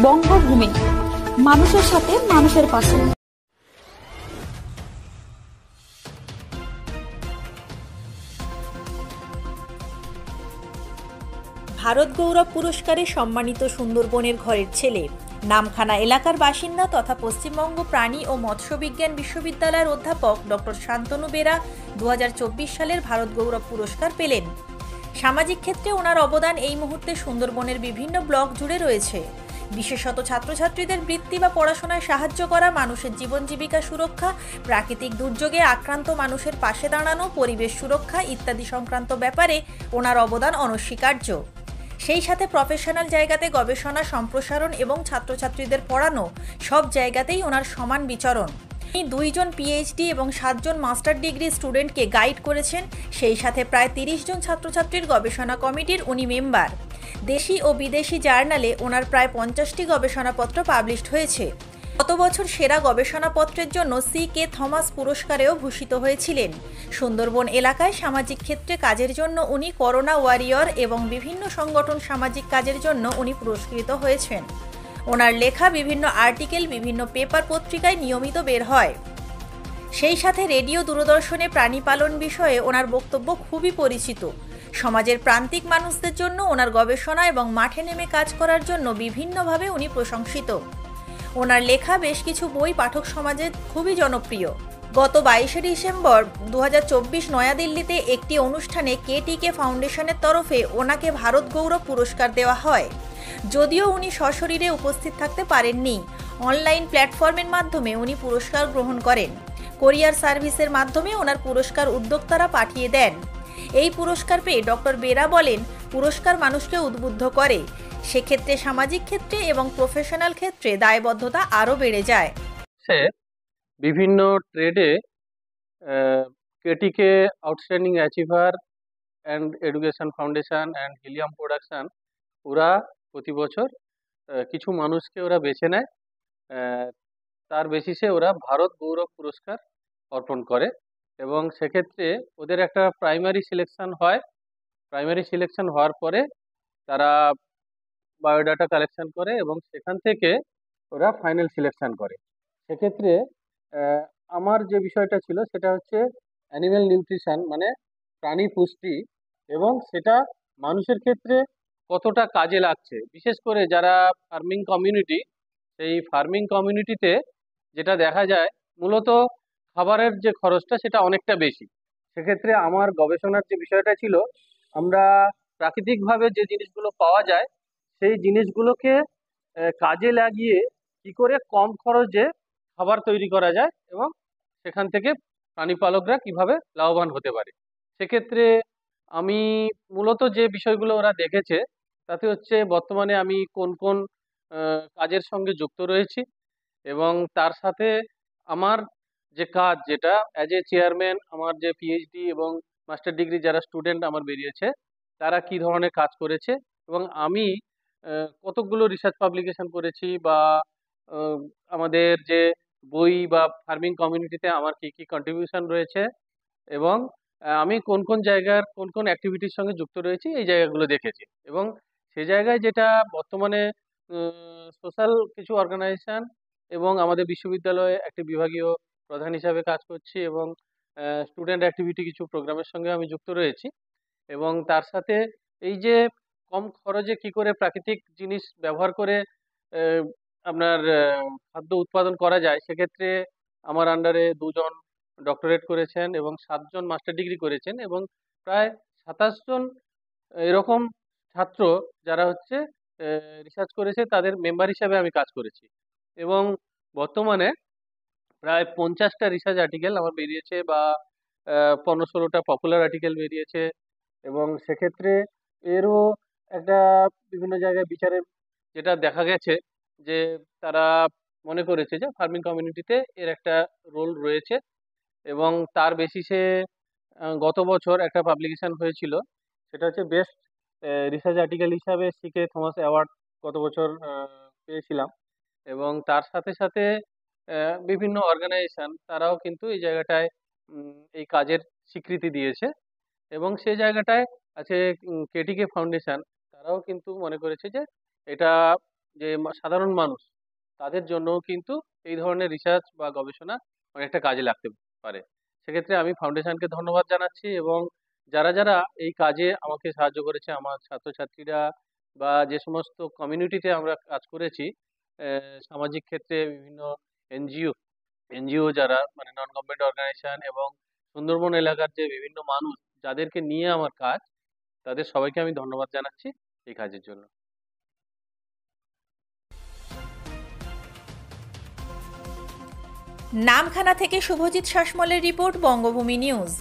বঙ্গভূমি, মানুষের সাথে মানুষের পাশে। ভারত গৌরব পুরস্কারে সম্মানিত সুন্দরবনের ঘরের ছেলে, নামখানা এলাকার বাসিন্দা তথা পশ্চিমবঙ্গ প্রাণী ও মৎস্য বিজ্ঞান বিশ্ববিদ্যালয়ের অধ্যাপক ডক্টর শান্তনু বেরা 2024 সালের ভারত গৌরব পুরস্কার পেলেন। সামাজিক ক্ষেত্রে ওনার অবদান এই মুহূর্তে সুন্দরবনের বিভিন্ন ব্লক জুড়ে রয়েছে। বিশেষত ছাত্রছাত্রীদের বৃত্তি বা পড়াশোনায় সাহায্য করা, মানুষের জীবন জীবিকা সুরক্ষা, প্রাকৃতিক দুর্যোগে আক্রান্ত মানুষের পাশে দাঁড়ানো, পরিবেশ সুরক্ষা ইত্যাদি সংক্রান্ত ব্যাপারে ওনার অবদান অনস্বীকার্য। সেই সাথে প্রফেশনাল জায়গাতে গবেষণা সম্প্রসারণ এবং ছাত্রছাত্রীদের পড়ানো, সব জায়গাতেই ওনার সমান বিচরণ। তিনি 2 জন পিএইচডি এবং 7 জন মাস্টার ডিগ্রি স্টুডেন্টকে গাইড করেছেন। সেই সাথে প্রায় 30 জন ছাত্রছাত্রীর গবেষণা কমিটির উনি মেম্বার। দেশি ও বিদেশি জার্নালে ওনার প্রায় 50টি গবেষণাপত্র পাবলিশড হয়েছে। গত বছর সেরা গবেষণাপত্রের জন্য সি.কে. থমাস পুরস্কারেও ভূষিত হয়েছিলেন। সুন্দরবন এলাকায় সামাজিক ক্ষেত্রে কাজের জন্য উনি করোনা ওয়ারিয়র এবং বিভিন্ন সংগঠন সামাজিক কাজের জন্য উনি পুরস্কৃত হয়েছেন। ওনার লেখা বিভিন্ন আর্টিকেল বিভিন্ন পেপার পত্রিকায় নিয়মিত বের হয়। সেই সাথে রেডিও দূরদর্শনে প্রাণী পালন বিষয়ে ওনার বক্তব্য খুবই পরিচিত। সমাজের প্রান্তিক মানুষদের জন্য ওনার গবেষণা এবং মাঠে নেমে কাজ করার জন্য বিভিন্নভাবে উনি প্রশংসিত। ওনার লেখা বেশ কিছু বই পাঠক সমাজে খুবই জনপ্রিয়। গত 22শে ডিসেম্বর 2024 নয়াদিল্লিতে একটি অনুষ্ঠানে কেটিকে ফাউন্ডেশনের তরফে ওনাকে ভারত গৌরব পুরস্কার দেওয়া হয়। যদিও উনি সশরীরে উপস্থিত থাকতে পারেননি, অনলাইন প্ল্যাটফর্মের মাধ্যমে উনি পুরস্কার গ্রহণ করেন। কোরিয়ার সার্ভিসের মাধ্যমে ওনার পুরস্কার উদ্যোক্তারা পাঠিয়ে দেন। এই পুরস্কার পেয়ে ডক্টর বেরা বলেন, পুরস্কার মানুষকে উদ্বুদ্ধ করে, সেক্ষেত্রে সামাজিক ক্ষেত্রে এবং প্রফেশনাল ক্ষেত্রে দায়বদ্ধতা আরও বেড়ে যায়। বিভিন্ন ট্রেডে কেটিকে outstanding achiever and education foundation and helium production ওরা প্রতি বছর কিছু মানুষকে ওরা বেছে নেয়। তার বেসিসে ওরা ভারত গৌরব পুরস্কার অর্পণ করে এবং সেক্ষেত্রে ওদের একটা প্রাইমারি সিলেকশন হয়। প্রাইমারি সিলেকশন হওয়ার পরে তারা বায়োডাটা কালেকশন করে এবং সেখান থেকে ওরা ফাইনাল সিলেকশন করে। সেক্ষেত্রে আমার যে বিষয়টা ছিল সেটা হচ্ছে অ্যানিম্যাল নিউট্রিশন, মানে প্রাণী পুষ্টি, এবং সেটা মানুষের ক্ষেত্রে কতটা কাজে লাগছে। বিশেষ করে যারা ফার্মিং কমিউনিটি, সেই ফার্মিং কমিউনিটিতে যেটা দেখা যায় মূলত খাবারের যে খরচটা সেটা অনেকটা বেশি। সেক্ষেত্রে আমার গবেষণার যে বিষয়টা ছিল, আমরা প্রাকৃতিকভাবে যে জিনিসগুলো পাওয়া যায় সেই জিনিসগুলোকে কাজে লাগিয়ে কি করে কম খরচে খাবার তৈরি করা যায় এবং সেখান থেকে প্রাণী পালকরা কিভাবে লাভবান হতে পারে। সেক্ষেত্রে আমি মূলত যে বিষয়গুলো ওরা দেখেছে তাতে হচ্ছে বর্তমানে আমি কোন কোন কাজের সঙ্গে যুক্ত রয়েছি এবং তার সাথে আমার যে কাজ, যেটা অ্যাজ এ চেয়ারম্যান, আমার যে পিএইচডি এবং মাস্টার ডিগ্রি যারা স্টুডেন্ট আমার বেরিয়েছে তারা কি ধরনের কাজ করেছে এবং আমি কতকগুলো রিসার্চ পাবলিকেশন করেছি বা আমাদের যে বই বা ফার্মিং কমিউনিটিতে আমার কি কি কন্ট্রিবিউশন রয়েছে এবং আমি কোন কোন জায়গার কোন কোন অ্যাক্টিভিটির সঙ্গে যুক্ত রয়েছি এই জায়গাগুলো দেখেছি। এবং সে জায়গায় যেটা বর্তমানে সোশ্যাল কিছু অর্গানাইজেশন এবং আমাদের বিশ্ববিদ্যালয়ে একটি বিভাগীয় প্রধান হিসাবে কাজ করছি এবং স্টুডেন্ট অ্যাক্টিভিটি কিছু প্রোগ্রামের সঙ্গে আমি যুক্ত রয়েছি। এবং তার সাথে এই যে কম খরচে কি করে প্রাকৃতিক জিনিস ব্যবহার করে আপনার খাদ্য উৎপাদন করা যায়, সেক্ষেত্রে আমার আন্ডারে 2 জন ডক্টরেট করেছেন এবং 7 জন মাস্টার ডিগ্রি করেছেন এবং প্রায় 27 জন এরকম ছাত্র যারা হচ্ছে রিসার্চ করেছে তাদের মেম্বার হিসাবে আমি কাজ করেছি। এবং বর্তমানে প্রায় 50টা রিসার্চ আর্টিকেল আমার বেরিয়েছে বা 15-16টা পপুলার আর্টিকেল বেরিয়েছে এবং সেক্ষেত্রে এরও একটা বিভিন্ন জায়গায় বিচারের যেটা দেখা গেছে যে তারা মনে করেছে যে ফার্মিং কমিউনিটিতে এর একটা রোল রয়েছে এবং তার বেসিসে গত বছর একটা পাবলিকেশন হয়েছিল, সেটা হচ্ছে বেস্ট রিসার্চ আর্টিকেল হিসাবে সি.কে. থমাস অ্যাওয়ার্ড গত বছর পেয়েছিলাম। এবং তার সাথে সাথে বিভিন্ন অর্গানাইজেশন তারাও কিন্তু এই জায়গাটায় এই কাজের স্বীকৃতি দিয়েছে এবং সেই জায়গাটায় আছে কেটিকে ফাউন্ডেশন, তারাও কিন্তু মনে করেছে যে এটা যে সাধারণ মানুষ, তাদের জন্যও কিন্তু এই ধরনের রিসার্চ বা গবেষণা অনেকটা কাজে লাগতে পারে। সেক্ষেত্রে আমি ফাউন্ডেশনকে ধন্যবাদ জানাচ্ছি, এবং যারা যারা এই কাজে আমাকে সাহায্য করেছে, আমার ছাত্রছাত্রীরা বা যে সমস্ত কমিউনিটিতে আমরা কাজ করেছি, সামাজিক ক্ষেত্রে বিভিন্ন এনজিও এনজিও যারা মানে নন গভর্নমেন্ট অর্গানাইজেশন, এবং সুন্দরবন এলাকার যে বিভিন্ন মানুষ যাদেরকে নিয়ে আমার কাজ, তাদের সবাইকে আমি ধন্যবাদ জানাচ্ছি এই কাজের জন্য। নামখানা থেকে শুভজিৎ শাসমলের রিপোর্ট, বঙ্গভূমি নিউজ।